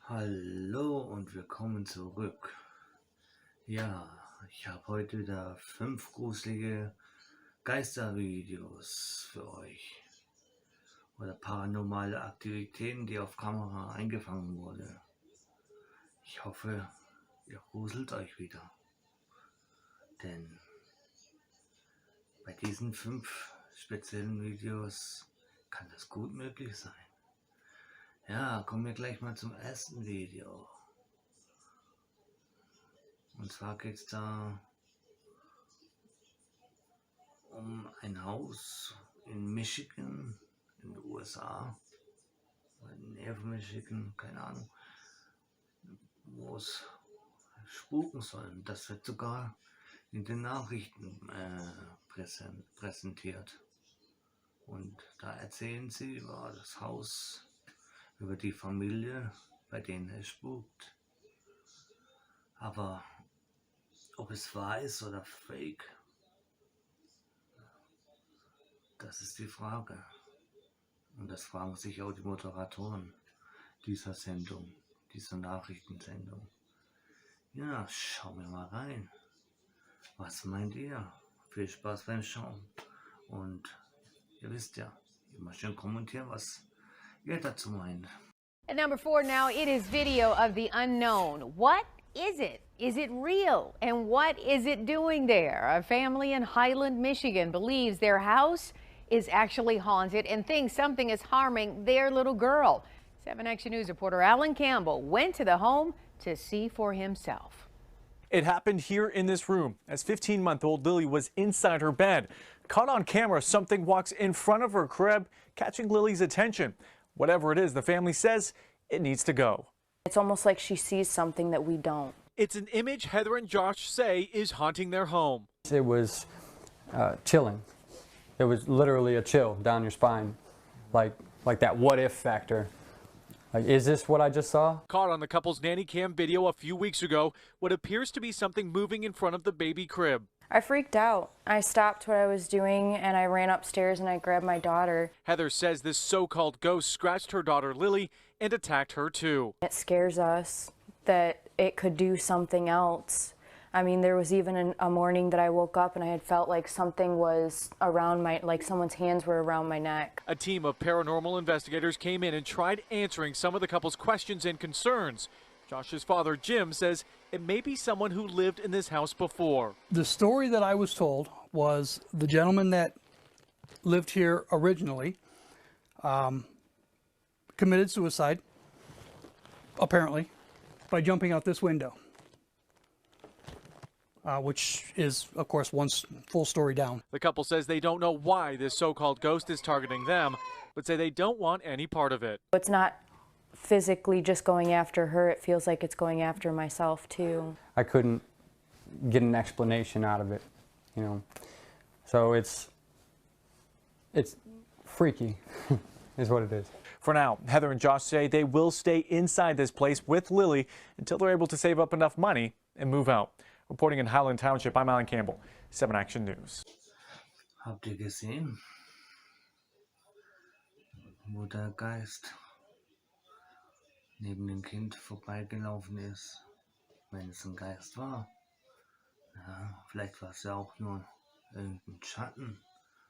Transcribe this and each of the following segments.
Hallo und willkommen zurück. Ja, ich habe heute wieder 5 gruselige Geistervideos für euch. Oder paranormale Aktivitäten, die auf Kamera eingefangen wurden. Ich hoffe, ihr gruselt euch wieder. Denn bei diesen 5 speziellen Videos kann das gut möglich sein. Ja, kommen wir gleich mal zum ersten Video. Und zwar geht es da um ein Haus in Michigan, in den USA, oder in der Nähe von Michigan, keine Ahnung, wo es spuken soll. Das wird sogar in den Nachrichten präsentiert. Und da erzählen sie über das Haus, über die Familie, bei denen es spukt. Aber ob es wahr ist oder fake, das ist die Frage. Und das fragen sich auch die Moderatoren dieser Sendung, dieser Nachrichtensendung. Ja, schauen wir mal rein. Was meint ihr? Viel Spaß beim Schauen. Und ihr wisst ja, immer schön kommentieren, was ihr dazu meint. At number 4 now, it is video of the unknown. What is it? Is it real? And what is it doing there? A family in Highland, Michigan believes their house is actually haunted and thinks something is harming their little girl. 7 Action News reporter Alan Campbell went to the home to see for himself. It happened here in this room as 15-month-old Lily was inside her bed. Caught on camera, something walks in front of her crib, catching Lily's attention. Whatever it is, the family says it needs to go. It's almost like she sees something that we don't. It's an image Heather and Josh say is haunting their home. It was chilling. It was literally a chill down your spine, like that what if factor. Like, is this what I just saw? Caught on the couple's nanny cam video a few weeks ago, what appears to be something moving in front of the baby crib. I freaked out. I stopped what I was doing and I ran upstairs and I grabbed my daughter. Heather says this so-called ghost scratched her daughter Lily and attacked her too. It scares us that it could do something else. I mean, there was even a morning that I woke up and I had felt like something was around like someone's hands were around my neck. A team of paranormal investigators came in and tried answering some of the couple's questions and concerns. Josh's father, Jim, says it may be someone who lived in this house before. The story that I was told was the gentleman that lived here originally committed suicide, apparently, by jumping out this window, which is, of course, one full story down. The couple says they don't know why this so-called ghost is targeting them, but say they don't want any part of it. It's not physically just going after her. It feels like it's going after myself, too. I couldn't get an explanation out of it, you know. So it's freaky, is what it is. For now, Heather and Josh say they will stay inside this place with Lily until they're able to save up enough money and move out. Reporting in Highland Township, I'm Alan Campbell, 7 Action News. Habt ihr gesehen, wo der Geist neben dem Kind vorbeigelaufen ist, wenn es ein Geist war? Ja, vielleicht war es ja auch nur irgendein Schatten,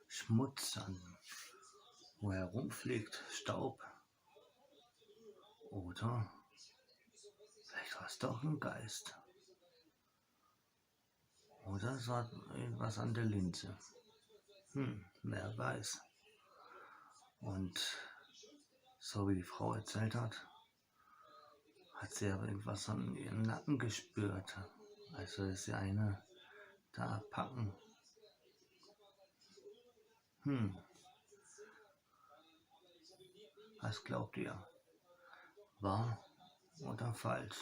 Schmutz, wo herumfliegt, Staub. Oder vielleicht war es doch ein Geist. Oder es war irgendwas an der Linse. Wer weiß. Und so wie die Frau erzählt hat sie aber irgendwas an ihrem Nacken gespürt. Also ist sie eine da packen. Was glaubt ihr? Wahr oder falsch?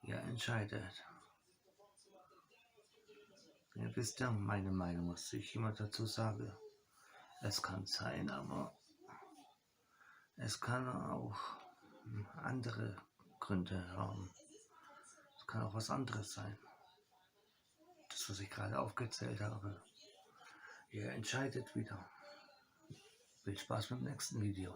Ihr entscheidet. Ihr wisst ja meine Meinung, was ich immer dazu sage. Es kann sein, aber es kann auch andere Gründe haben. Es kann auch was anderes sein. Das, was ich gerade aufgezählt habe. Ihr entscheidet wieder. Viel Spaß beim nächsten Video.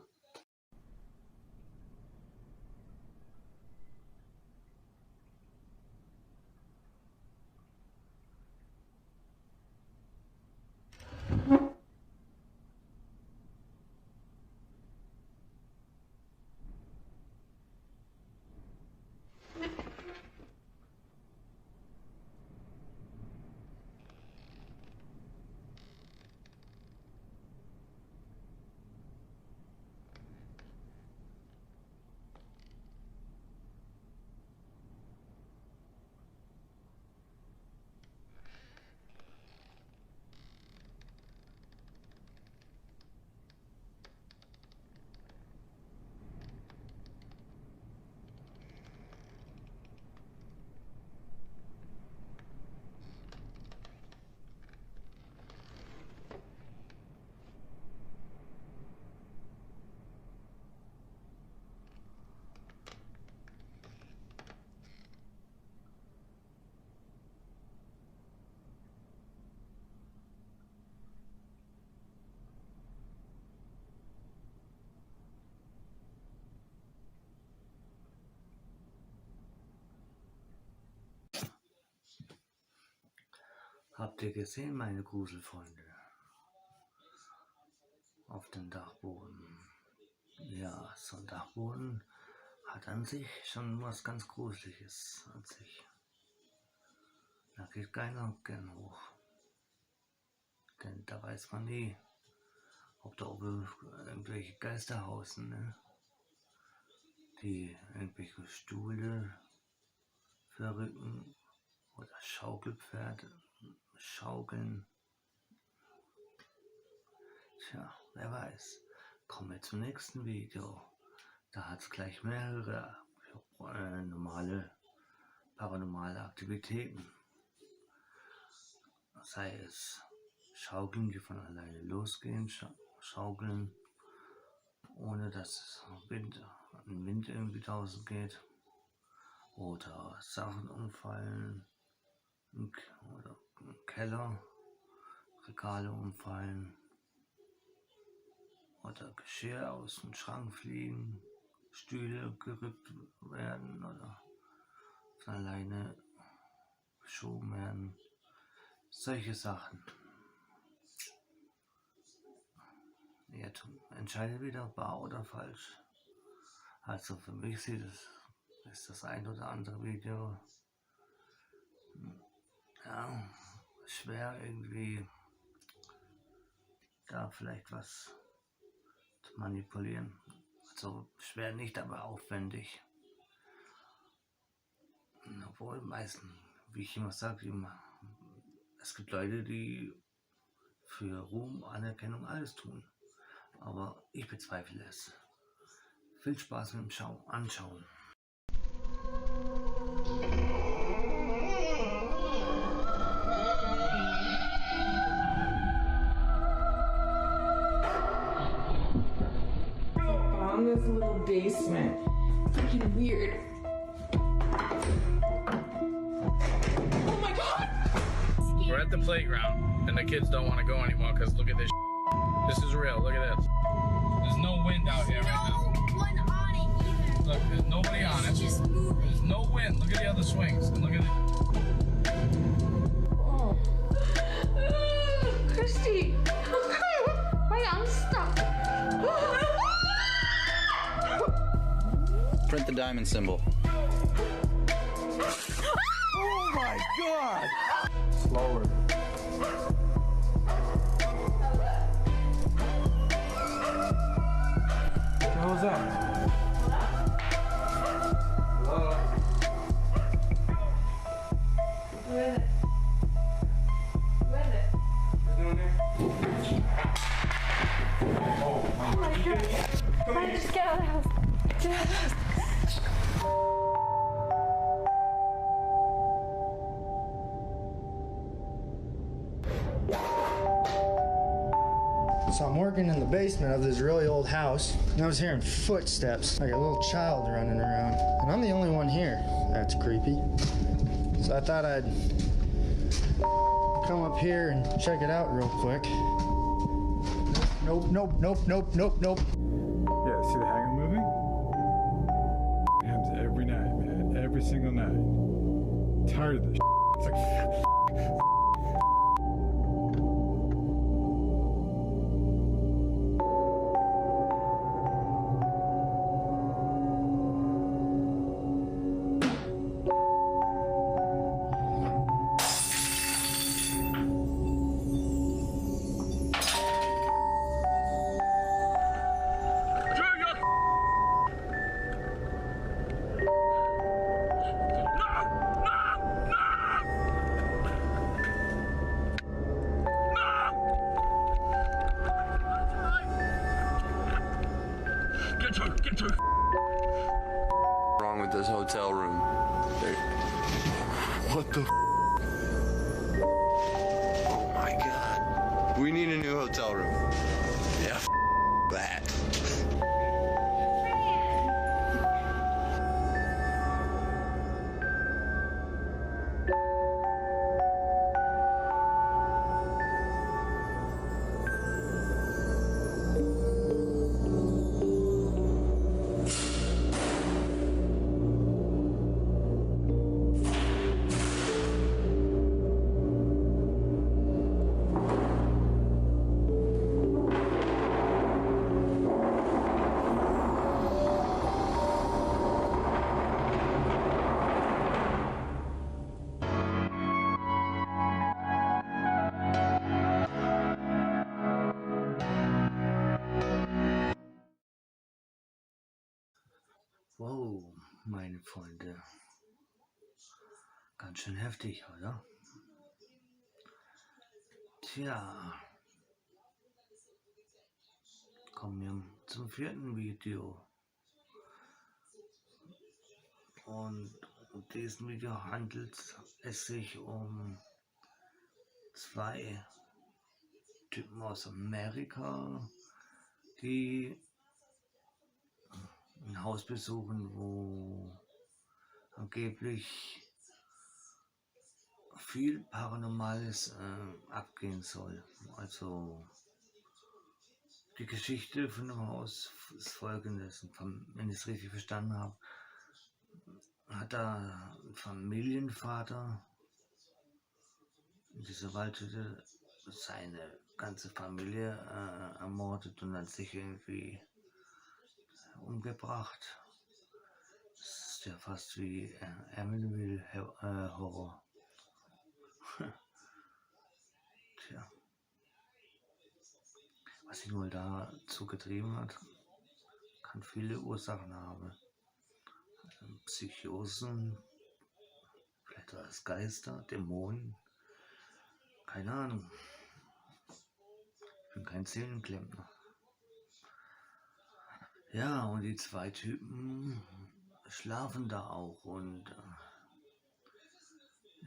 Habt ihr gesehen, meine Gruselfreunde? Auf dem Dachboden. Ja, so ein Dachboden hat an sich schon was ganz Gruseliges an sich. Da geht keiner gern hoch. Denn da weiß man nie, ob da oben irgendwelche Geister hausen, ne? Die irgendwelche Stühle verrücken oder Schaukelpferde schaukeln. Tja, wer weiß. Kommen wir zum nächsten Video. Da hat es gleich mehrere normale paranormale Aktivitäten. Sei es Schaukeln, die von alleine losgehen, Schaukeln, ohne dass ein Wind irgendwie draußen geht. Oder Sachen umfallen, oder im Keller, Regale umfallen. Oder Geschirr aus dem Schrank fliegen, Stühle gerückt werden oder von alleine geschoben werden. Solche Sachen. Ihr entscheidet wieder, wahr oder falsch. Also für mich ist das ein oder andere Video ja, schwer irgendwie da vielleicht was zu manipulieren. Also schwer nicht, aber aufwendig. Obwohl meistens, wie ich immer sage, es gibt Leute, die für Ruhm, Anerkennung alles tun. Aber ich bezweifle es. Viel Spaß mit dem Anschauen. On this little basement. Freaking weird. Oh my god! We're at the playground, and the kids don't want to go anymore because look at this. This is real. Look at this. There's no wind out here right now. No one on it either. Look, there's nobody on it. It's just moving. There's no wind. Look at the other swings. And look at it. Oh. Christy! Wait, I'm stuck. Print the diamond symbol. Oh my God! Slower. What the hell is that? Hello? Where is it? Where is it? What's doing there? Oh my god. Come Why here. just get out of the house? Get out of the house. So I'm working in the basement of this really old house, and I was hearing footsteps, like a little child running around. And I'm the only one here. That's creepy. So I thought I'd come up here and check it out real quick. Nope, nope, nope, nope, nope, nope. Yeah, see the hanger moving? It happens every night, man. Every single night. Tired of this. It's like. Wrong with this hotel room. What the? Oh my god. We need a new hotel room. Yeah, that. Wow, meine Freunde. Ganz schön heftig, oder? Tja. Kommen wir zum 4. Video. Und in diesem Video handelt es sich um 2 Typen aus Amerika, die ein Haus besuchen, wo angeblich viel Paranormales abgehen soll. Also die Geschichte von dem Haus ist folgendes, wenn ich es richtig verstanden habe, hat da ein Familienvater in dieser Waldhütte seine ganze Familie ermordet und dann sich irgendwie umgebracht. Das ist ja fast wie Amityville Horror. Tja. Was ihn wohl dazu getrieben hat, kann viele Ursachen haben. Psychosen, vielleicht war es Geister, Dämonen, keine Ahnung. Ich bin kein Seelenklempner. Ja, und die 2 Typen schlafen da auch und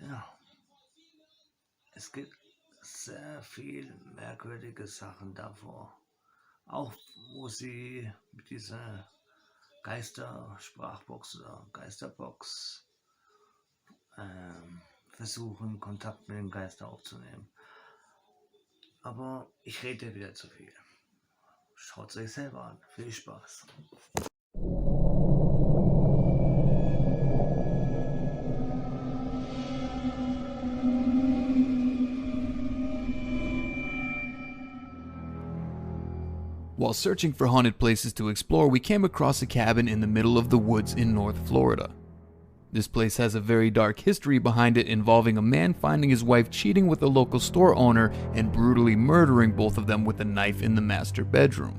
ja, es gibt sehr viel merkwürdige Sachen davor. Auch wo sie mit dieser Geistersprachbox oder Geisterbox versuchen, Kontakt mit dem Geister aufzunehmen. Aber ich rede wieder zu viel. Schaut es euch selber an. Viel Spaß. While searching for haunted places to explore, we came across a cabin in the middle of the woods in North Florida. This place has a very dark history behind it, involving a man finding his wife cheating with a local store owner and brutally murdering both of them with a knife in the master bedroom.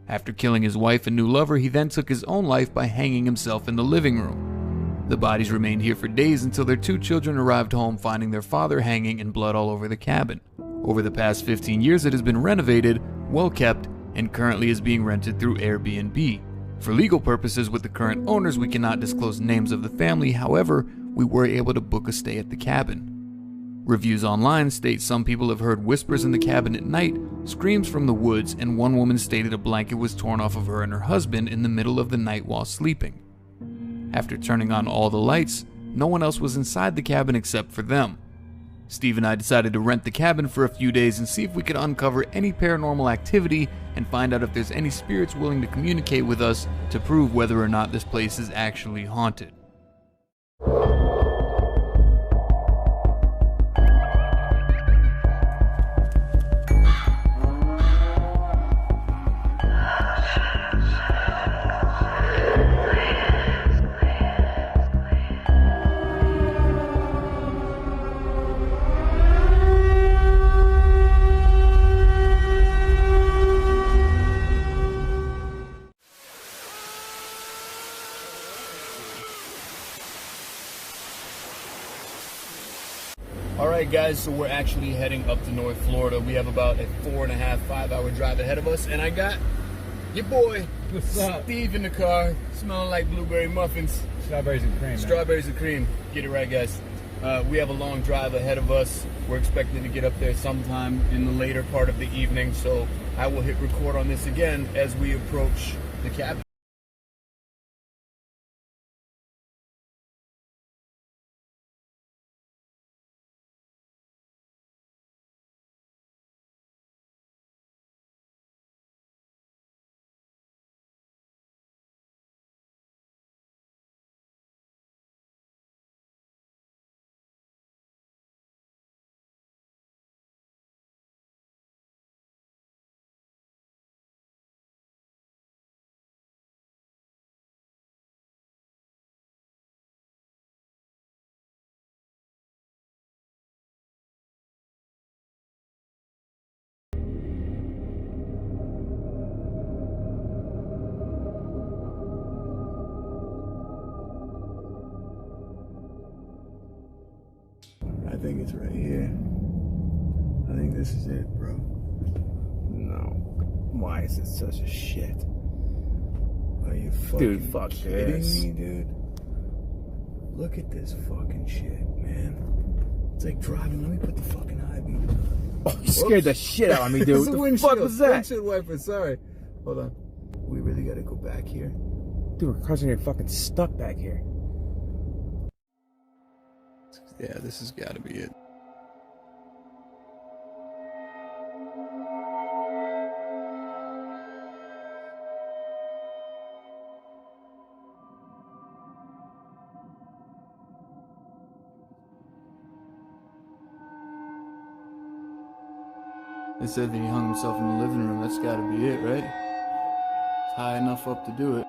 After killing his wife and new lover, he then took his own life by hanging himself in the living room. The bodies remained here for days until their 2 children arrived home, finding their father hanging and blood all over the cabin. Over the past 15 years, it has been renovated, well kept, and currently is being rented through Airbnb. For legal purposes with the current owners, we cannot disclose names of the family. However, we were able to book a stay at the cabin. Reviews online state some people have heard whispers in the cabin at night, screams from the woods, and one woman stated a blanket was torn off of her and her husband in the middle of the night while sleeping. After turning on all the lights, no one else was inside the cabin except for them. Steve and I decided to rent the cabin for a few days and see if we could uncover any paranormal activity and find out if there's any spirits willing to communicate with us to prove whether or not this place is actually haunted. Alright guys, so we're actually heading up to North Florida. We have about a 4.5, 5-hour drive ahead of us, and I got your boy, what's up? Steve in the car, smelling like blueberry muffins. Strawberries and cream. Strawberries and cream. Get it right, guys. We have a long drive ahead of us. We're expecting to get up there sometime in the later part of the evening, so I will hit record on this again as we approach the cabin. think it's right here. I think this is it, bro. No. Why is it such a shit? Are you fucking kidding me, dude? Look at this fucking shit, man. It's like driving. Let me put the fucking high beam. Oh, you scared the shit out of me, dude. What the fuck was that? Windshield wiper, sorry. Hold on. We really gotta go back here. Dude, we're crossing here fucking stuck back here. Yeah, this has got to be it. They said that he hung himself in the living room. That's got to be it, right? It's high enough up to do it.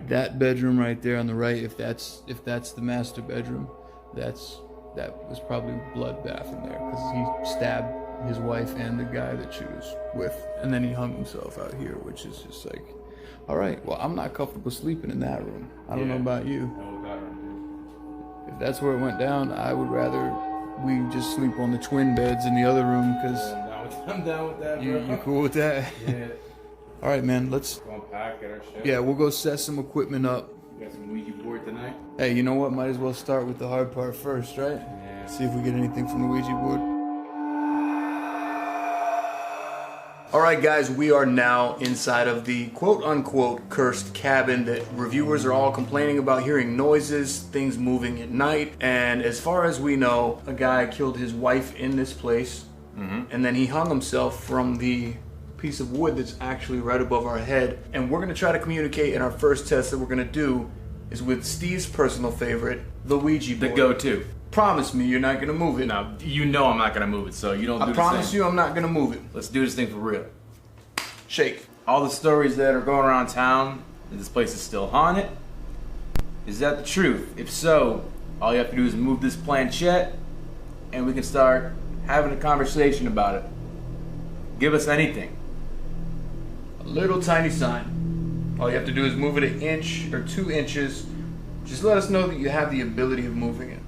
That bedroom right there on the right, if that's the master bedroom, that was probably a bloodbath in there because he stabbed his wife and the guy that she was with, and then he hung himself out here, which is just like, all right, well, I'm not comfortable sleeping in that room. I don't know about you. If that's where it went down, I would rather we just sleep on the twin beds in the other room because I'm down with that, bro. You cool with that? Yeah. All right, man, let's go unpack, get our shit. Yeah, we'll go set some equipment up. We got some Ouija board tonight. Hey, you know what? Might as well start with the hard part first, right? Yeah. See if we get anything from the Ouija board. All right, guys, we are now inside of the quote-unquote cursed cabin that reviewers are all complaining about hearing noises, things moving at night. And as far as we know, a guy killed his wife in this place, and then he hung himself from the piece of wood that's actually right above our head. And we're gonna try to communicate, and our first test that we're gonna do is with Steve's personal favorite, the Ouija board. The go-to. Promise me you're not gonna move it. No, you know I'm not gonna move it, so you don't do the same. I promise you I'm not gonna move it. Let's do this thing for real. Shake. All the stories that are going around town that this place is still haunted, is that the truth? If so, all you have to do is move this planchette and we can start having a conversation about it. Give us anything. A little tiny sign. All you have to do is move it 1 inch or 2 inches. Just let us know that you have the ability of moving it.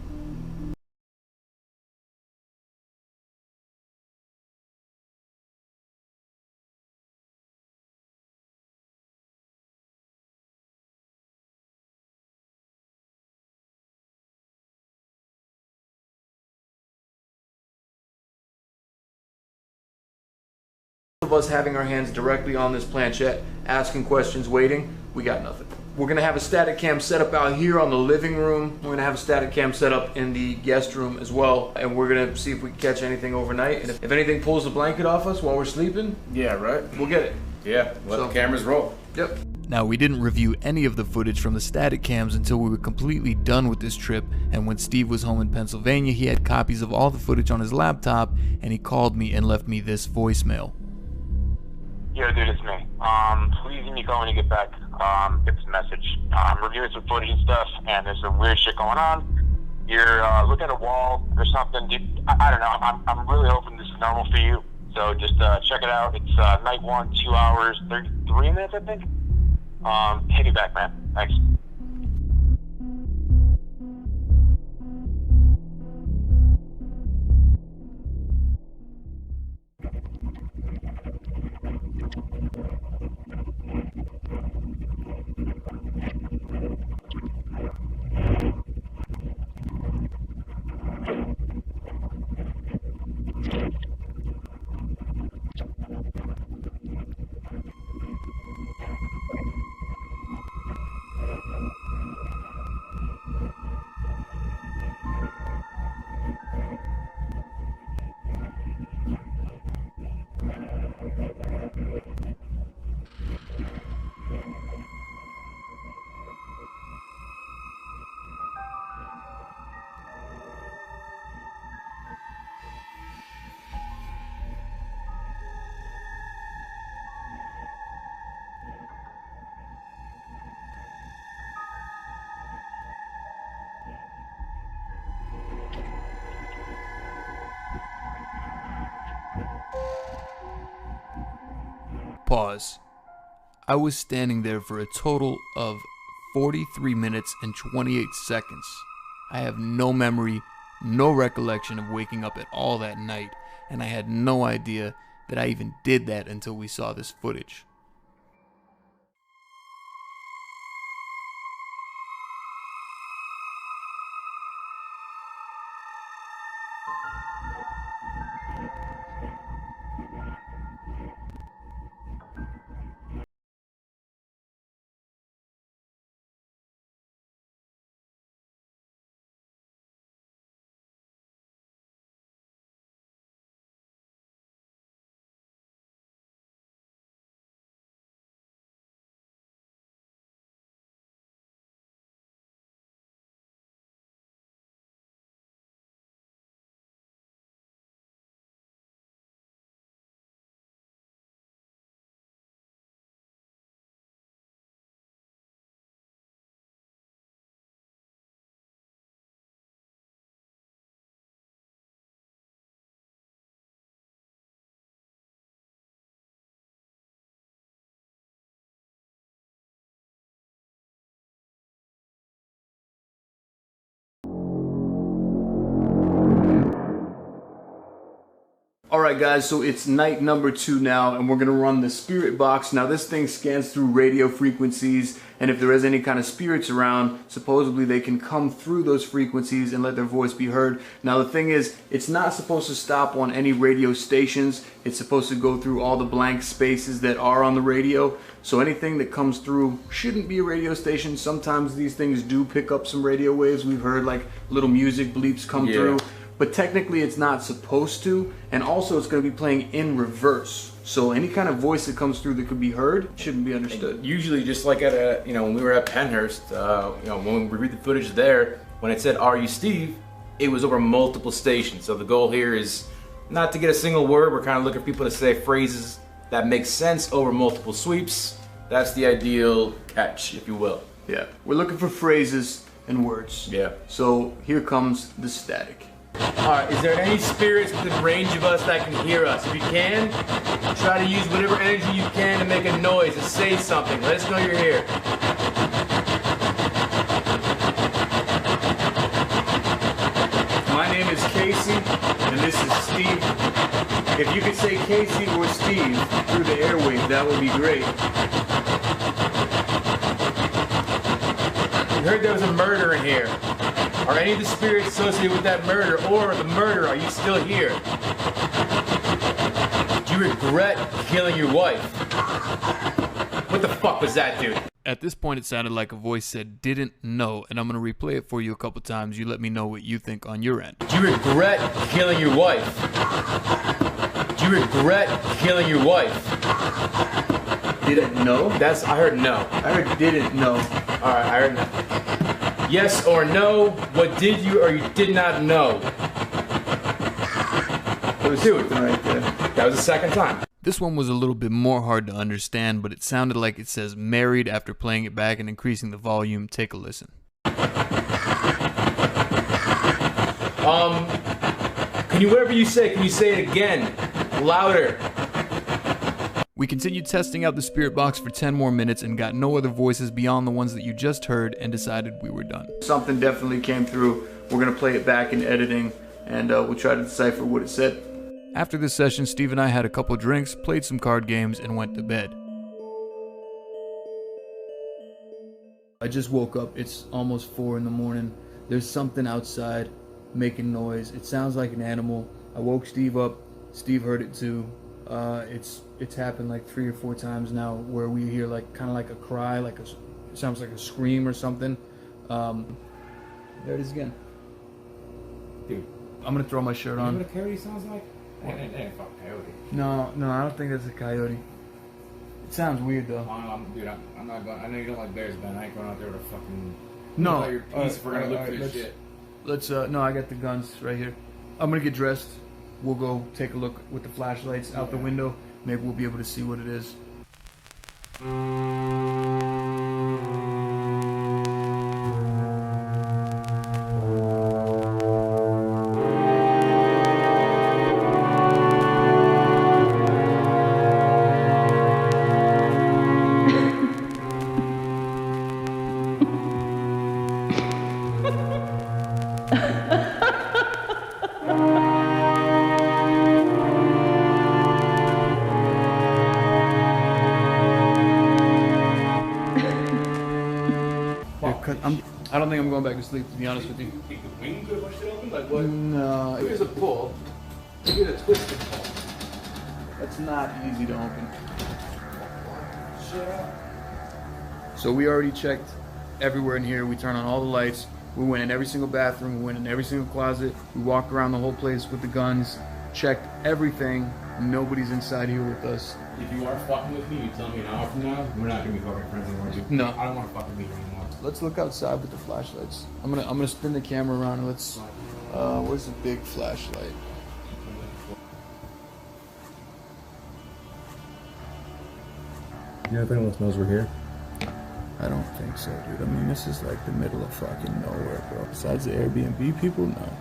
Of us having our hands directly on this planchette, asking questions, waiting, we got nothing. We're gonna have a static cam set up out here on the living room. We're gonna have a static cam set up in the guest room as well, and we're gonna see if we can catch anything overnight. And if anything pulls the blanket off us while we're sleeping, yeah, right, we'll get it. Yeah, let the cameras roll. Yep. Now, we didn't review any of the footage from the static cams until we were completely done with this trip, and when Steve was home in Pennsylvania, he had copies of all the footage on his laptop, and he called me and left me this voicemail. Yo, dude, it's me. Please give me a call when you get back. Get this message. I'm reviewing some footage and stuff, and there's some weird shit going on. You're looking at a wall or something. Dude, I don't know. I'm really hoping this is normal for you. So just check it out. It's night 1, 2 hours, 33 minutes, I think. Hit me back, man. Thanks. pause. I was standing there for a total of 43 minutes and 28 seconds. I have no memory, no recollection of waking up at all that night, and I had no idea that I even did that until we saw this footage. Alright guys, so it's night number 2 now, and we're going to run the spirit box. Now this thing scans through radio frequencies, and if there is any kind of spirits around, supposedly they can come through those frequencies and let their voice be heard. Now the thing is, it's not supposed to stop on any radio stations. It's supposed to go through all the blank spaces that are on the radio. So anything that comes through shouldn't be a radio station. Sometimes these things do pick up some radio waves. We've heard like little music bleeps come through. But technically it's not supposed to, and also it's going to be playing in reverse. So any kind of voice that comes through that could be heard shouldn't be understood. And usually, just like at a, when we were at Penhurst, when we read the footage there, when it said "Are you Steve?" it was over multiple stations. So the goal here is not to get a single word. We're kind of looking for people to say phrases that make sense over multiple sweeps. That's the ideal catch, if you will. Yeah, we're looking for phrases and words. Yeah. So here comes the static. Alright, is there any spirits within range of us that can hear us? If you can, try to use whatever energy you can to make a noise, to say something. Let us know you're here. My name is Casey, and this is Steve. If you could say Casey or Steve through the airwaves, that would be great. We heard there was a murder in here. Are any of the spirits associated with that murder, or the murder, are you still here? Do you regret killing your wife? What the fuck was that, dude? At this point, it sounded like a voice said, "didn't know," and I'm going to replay it for you a couple times. You let me know what you think on your end. Do you regret killing your wife? Do you regret killing your wife? Didn't know? I heard no. I heard didn't know. Alright, I heard no. Yes or no, what did you or you did not know? It was two right there. That was the second time. This one was a little bit more hard to understand, but it sounded like it says married after playing it back and increasing the volume. Take a listen. Can you, whatever you say, can you say it again? Louder. We continued testing out the spirit box for 10 more minutes and got no other voices beyond the ones that you just heard, and decided we were done. Something definitely came through. We're going to play it back in editing, and we'll try to decipher what it said. After this session, Steve and I had a couple drinks, played some card games, and went to bed. I just woke up. It's almost 4 in the morning. There's something outside making noise. It sounds like an animal. I woke Steve up. Steve heard it too. It's happened like 3 or 4 times now where we hear like kind of like a cry, like it sounds like a scream or something. There it is again. Dude, I'm gonna throw my shirt on. You know what a coyote sounds like? That ain't fucking coyote. No, I don't think that's a coyote. It sounds weird though. Dude, I'm not going. I know you don't like bears, Ben. I ain't going out there with a fucking. No. Your piece. We're gonna look for this shit. Let's. No, I got the guns right here. I'm gonna get dressed. We'll go take a look with the flashlights out the window. Maybe we'll be able to see what it is. I'm going back to sleep, to be honest with you. The wing could have pushed it open? Like what? No, here's a pull. Here's a twisted pull. That's not easy to open. So we already checked everywhere in here. We turned on all the lights. We went in every single bathroom. We went in every single closet. We walked around the whole place with the guns, checked everything. Nobody's inside here with us. If you are fucking with me, you tell me an hour from now, we're not gonna be fucking friends anymore, dude. No. I don't want to fucking be here anymore. Let's look outside with the flashlights. I'm gonna spin the camera around and let's. Where's the big flashlight? Yeah, if anyone else knows we're here. I don't think so, dude. I mean, this is like the middle of fucking nowhere, bro. Besides the Airbnb people, no.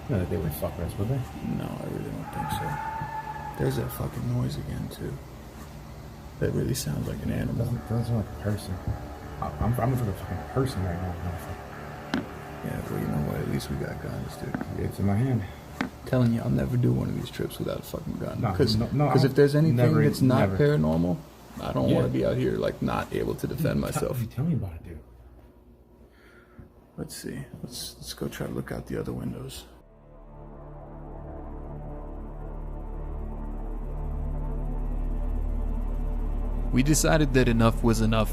No, they would fuck us, would they? No, I really don't think so. There's that fucking noise again, too. That really sounds like an animal. Doesn't sound like a person. I'm for the fucking person right now. Yeah, well, you know what? At least we got guns, dude. It's in my hand. I'm telling you, I'll never do one of these trips without a fucking gun. No, Because if there's anything that's not never. paranormal, I don't want to be out here like not able to defend myself. Tell me about it, dude. Let's see. Let's go try to look out the other windows. We decided that enough was enough.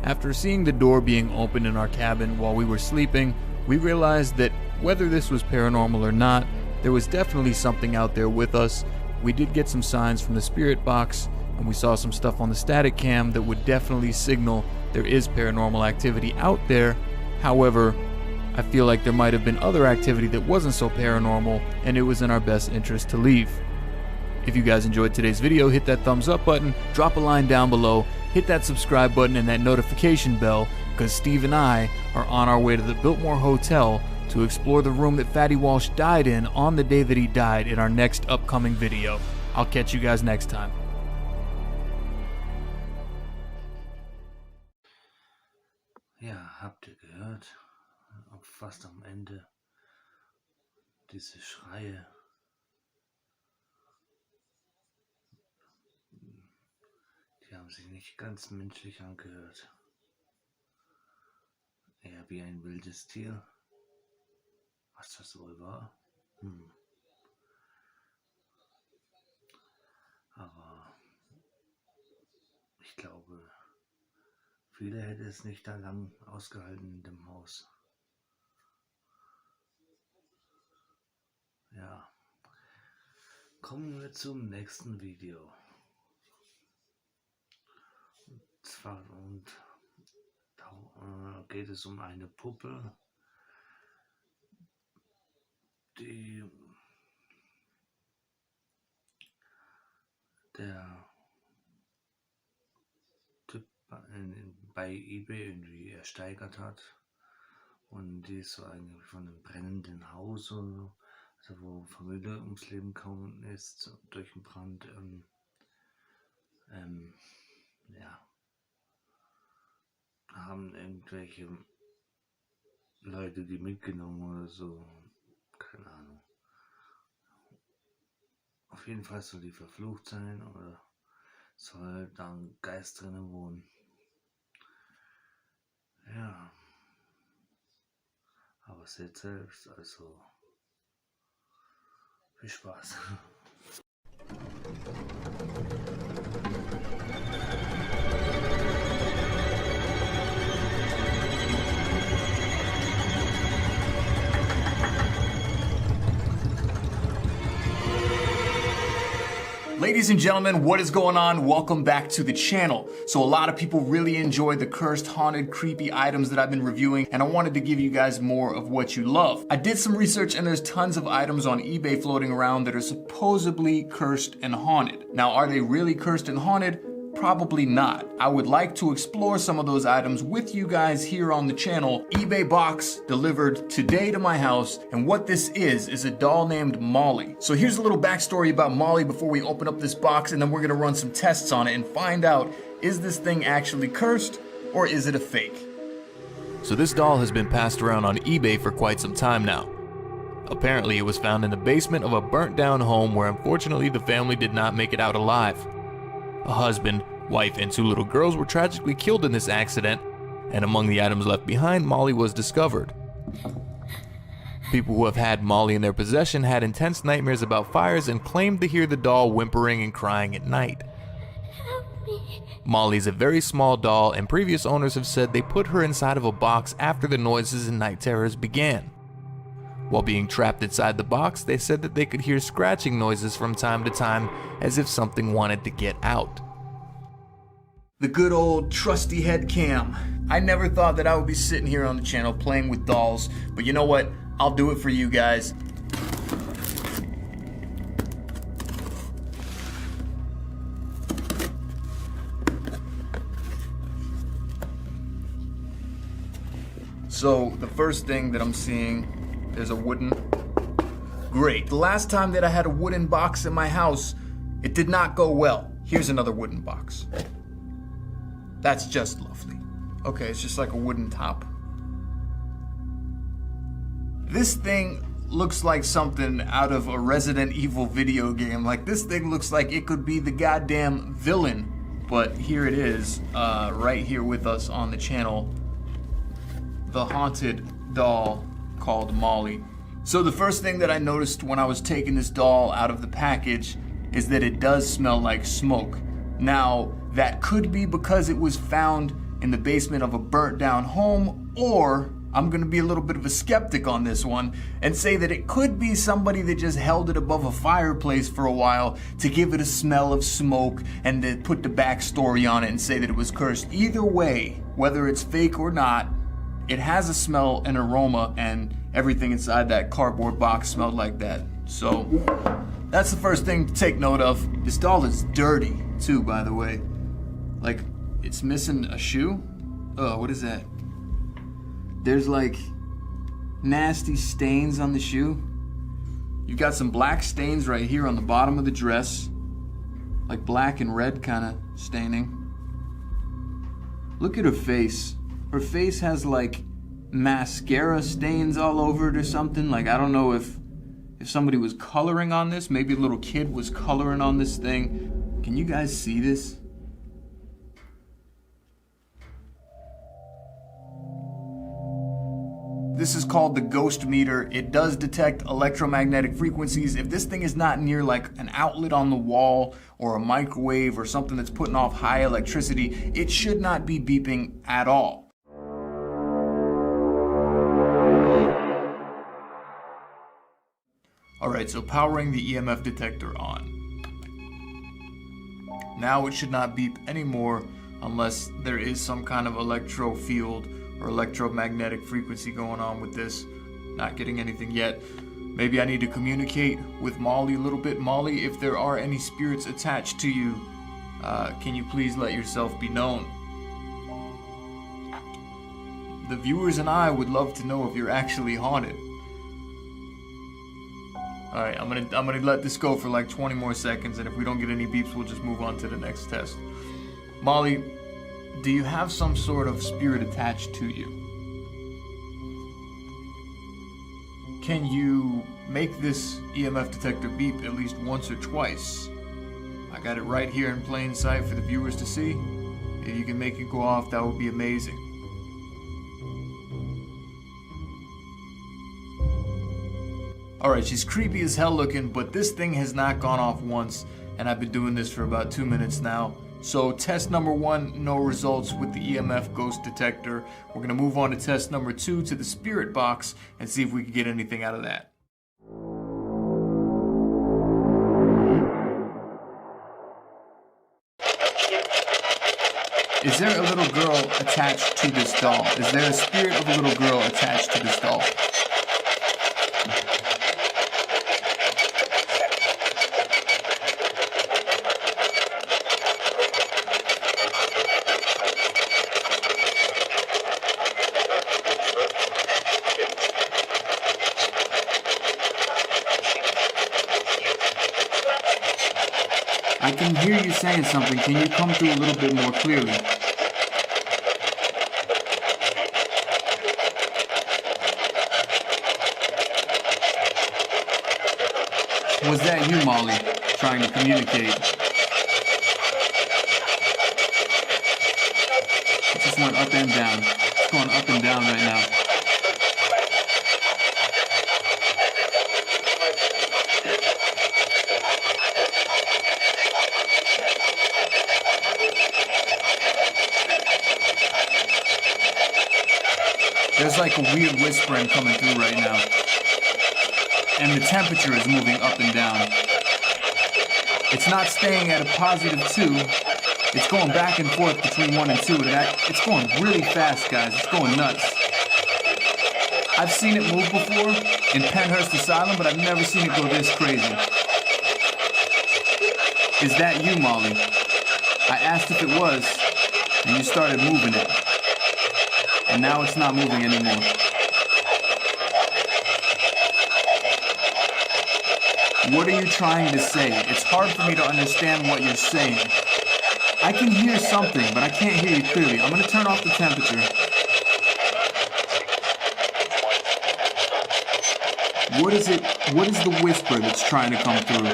After seeing the door being opened in our cabin while we were sleeping, we realized that whether this was paranormal or not, there was definitely something out there with us. We did get some signs from the spirit box, and we saw some stuff on the static cam that would definitely signal there is paranormal activity out there. However, I feel like there might have been other activity that wasn't so paranormal, and it was in our best interest to leave. If you guys enjoyed today's video, hit that thumbs up button, drop a line down below, hit that subscribe button and that notification bell, because Steve and I are on our way to the Biltmore Hotel to explore the room that Fatty Walsh died in on the day that he died in our next upcoming video. I'll catch you guys next time. Ja, habt ihr gehört? Fast am Ende diese Schreie. Die haben sich nicht ganz menschlich angehört. Eher wie ein wildes Tier. Was das wohl war? Aber ich glaube, viele hätten es nicht da lang ausgehalten in dem Haus. Ja, kommen wir zum nächsten Video. Und da geht es um eine Puppe, die der Typ bei eBay irgendwie ersteigert hat, und die ist so eigentlich von einem brennenden Haus, also wo Familie ums Leben gekommen ist durch den Brand. Ja, haben irgendwelche Leute die mitgenommen oder so, keine Ahnung. Auf jeden Fall soll die verflucht sein oder soll da ein Geist drinnen wohnen. Ja, aber seht selbst, also viel Spaß. Ladies and gentlemen, what is going on? Welcome back to the channel. So a lot of people really enjoy the cursed, haunted, creepy items that I've been reviewing, and I wanted to give you guys more of what you love. I did some research and there's tons of items on eBay floating around that are supposedly cursed and haunted. Now, are they really cursed and haunted? Probably not. I would like to explore some of those items with you guys here on the channel. eBay box delivered today to my house, and what this is a doll named Molly. So here's a little backstory about Molly before we open up this box, and then we're gonna run some tests on it and find out, is this thing actually cursed or is it a fake? So this doll has been passed around on eBay for quite some time now. Apparently it was found in the basement of a burnt down home where unfortunately the family did not make it out alive. A husband, wife, and 2 little girls were tragically killed in this accident, and among the items left behind, Molly was discovered. People who have had Molly in their possession had intense nightmares about fires and claimed to hear the doll whimpering and crying at night. Molly is a very small doll, and previous owners have said they put her inside of a box after the noises and night terrors began. While being trapped inside the box, they said that they could hear scratching noises from time to time as if something wanted to get out. The good old trusty head cam. I never thought that I would be sitting here on the channel playing with dolls, but you know what? I'll do it for you guys. So the first thing that I'm seeing, there's a wooden. Great. The last time that I had a wooden box in my house, it did not go well. Here's another wooden box. That's just lovely. Okay, it's just like a wooden top. This thing looks like something out of a Resident Evil video game. Like, this thing looks like it could be the goddamn villain. But here it is, right here with us on the channel. The haunted doll called Molly. So the first thing that I noticed when I was taking this doll out of the package is that it does smell like smoke. Now, that could be because it was found in the basement of a burnt down home, or I'm gonna be a little bit of a skeptic on this one and say that it could be somebody that just held it above a fireplace for a while to give it a smell of smoke and to put the backstory on it and say that it was cursed. Either way, whether it's fake or not, it has a smell and aroma, and everything inside that cardboard box smelled like that. So that's the first thing to take note of. This doll is dirty too, by the way. Like, it's missing a shoe. Oh, what is that? There's like nasty stains on the shoe. You've got some black stains right here on the bottom of the dress. Like black and red kind of staining. Look at her face. Her face has like mascara stains all over it or something. Like, I don't know if somebody was coloring on this. Maybe a little kid was coloring on this thing. Can you guys see this? This is called the ghost meter. It does detect electromagnetic frequencies. If this thing is not near like an outlet on the wall or a microwave or something that's putting off high electricity, it should not be beeping at all. Alright, so powering the EMF detector on. Now it should not beep anymore unless there is some kind of electro field or electromagnetic frequency going on with this. Not getting anything yet. Maybe I need to communicate with Molly a little bit. Molly, if there are any spirits attached to you, can you please let yourself be known? The viewers and I would love to know if you're actually haunted. Alright, I'm gonna let this go for like 20 more seconds, and if we don't get any beeps, we'll just move on to the next test. Molly, do you have some sort of spirit attached to you? Can you make this EMF detector beep at least once or twice? I got it right here in plain sight for the viewers to see. If you can make it go off, that would be amazing. Alright, she's creepy as hell looking, but this thing has not gone off once, and I've been doing this for about 2 minutes now. So test number 1, no results with the EMF ghost detector. We're going to move on to test number 2 to the spirit box and see if we can get anything out of that. Is there a little girl attached to this doll? Is there a spirit of a little girl attached to this doll? I can hear you saying something. Can you come through a little bit more clearly? Was that you, Molly, trying to communicate? It just just went up and down. It's going up and down right now. There's like a weird whispering coming through right now. And the temperature is moving up and down. It's not staying at a +2. It's going back and forth between 1 and 2. It's going really fast, guys. It's going nuts. I've seen it move before in Penhurst Asylum, but I've never seen it go this crazy. Is that you, Molly? I asked if it was, and you started moving it. And now it's not moving anymore. What are you trying to say? It's hard for me to understand what you're saying. I can hear something, but I can't hear you clearly. I'm going to turn off the temperature. What is it? What is the whisper that's trying to come through?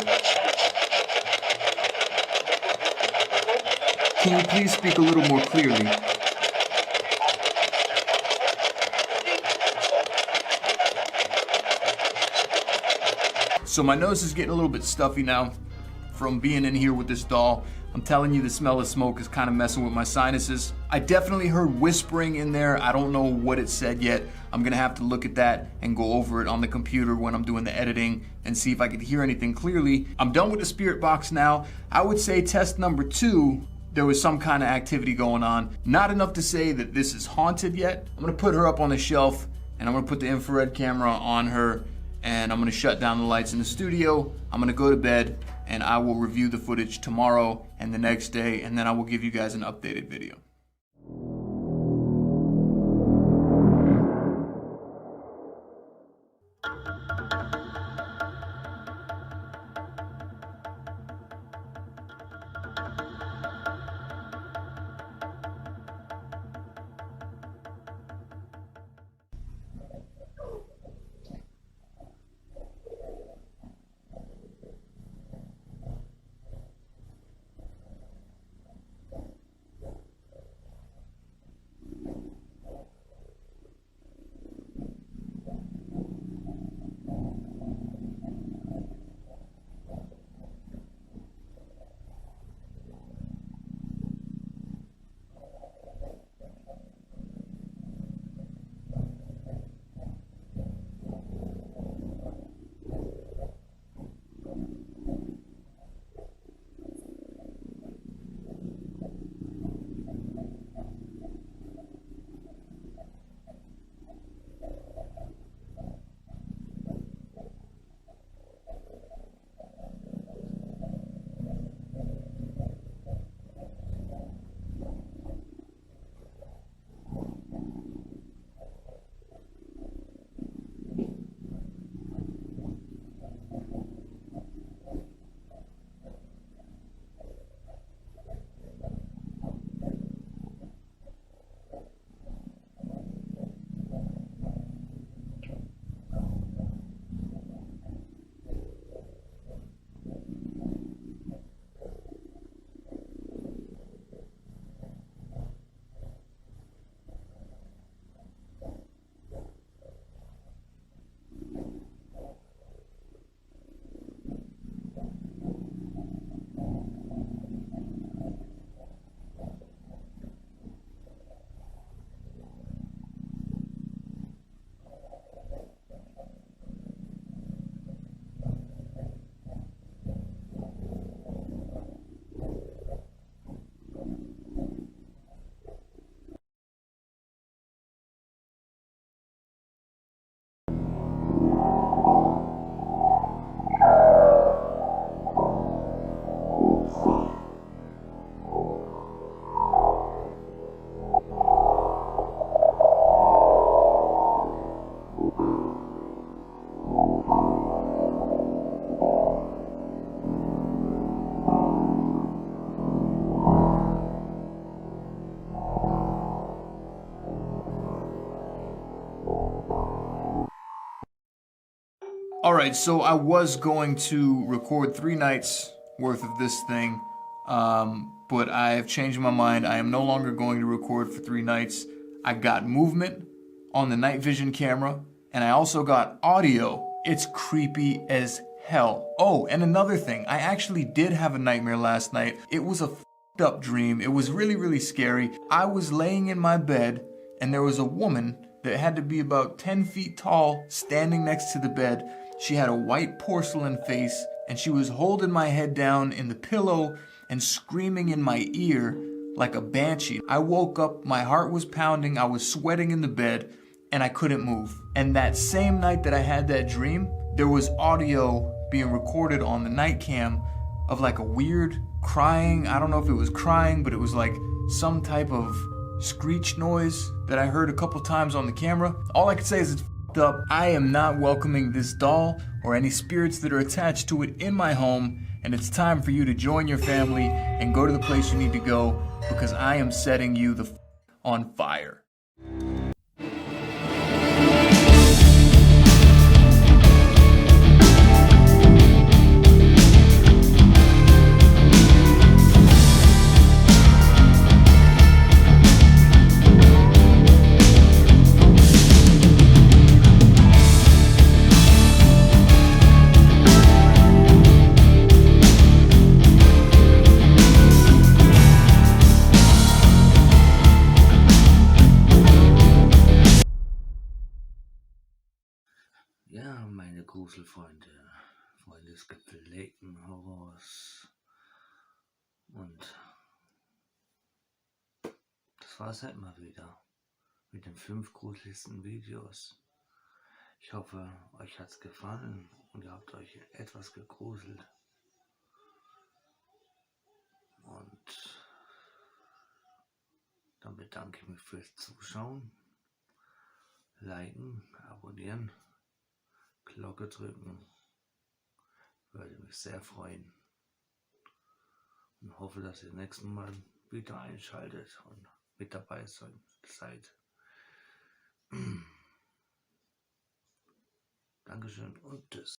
Can you please speak a little more clearly? So my nose is getting a little bit stuffy now from being in here with this doll. I'm telling you, the smell of smoke is kind of messing with my sinuses. I definitely heard whispering in there. I don't know what it said yet. I'm gonna have to look at that and go over it on the computer when I'm doing the editing and see if I could hear anything clearly. I'm done with the spirit box now. I would say test number 2, there was some kind of activity going on. Not enough to say that this is haunted yet. I'm gonna put her up on the shelf and I'm gonna put the infrared camera on her, and I'm gonna shut down the lights in the studio. I'm gonna go to bed and I will review the footage tomorrow and the next day, and then I will give you guys an updated video. Alright, so I was going to record 3 nights worth of this thing but I have changed my mind. I am no longer going to record for 3 nights. I got movement on the night vision camera, and I also got audio. It's creepy as hell. Oh, and another thing, I actually did have a nightmare last night. It was a f***ed up dream. It was really, really scary. I was laying in my bed, and there was a woman that had to be about 10 feet tall standing next to the bed. She had a white porcelain face, and she was holding my head down in the pillow and screaming in my ear like a banshee. I woke up, my heart was pounding, I was sweating in the bed, and I couldn't move. And that same night that I had that dream, there was audio being recorded on the night cam of like a weird crying. I don't know if it was crying, but it was like some type of screech noise that I heard a couple times on the camera. All I can say is it's f***ed up. I am not welcoming this doll or any spirits that are attached to it in my home, and it's time for you to join your family and go to the place you need to go, because I am setting you the f*** on fire. Ja, meine Gruselfreunde, Freunde des gepflegten Horrors. Und das war's halt mal wieder mit den 5 gruseligsten Videos. Ich hoffe, euch hat's gefallen und ihr habt euch etwas gegruselt. Und dann bedanke ich mich fürs Zuschauen, liken, abonnieren, Glocke drücken, würde mich sehr freuen und hoffe, dass ihr nächstes Mal wieder einschaltet und mit dabei seid. Dankeschön und tschüss.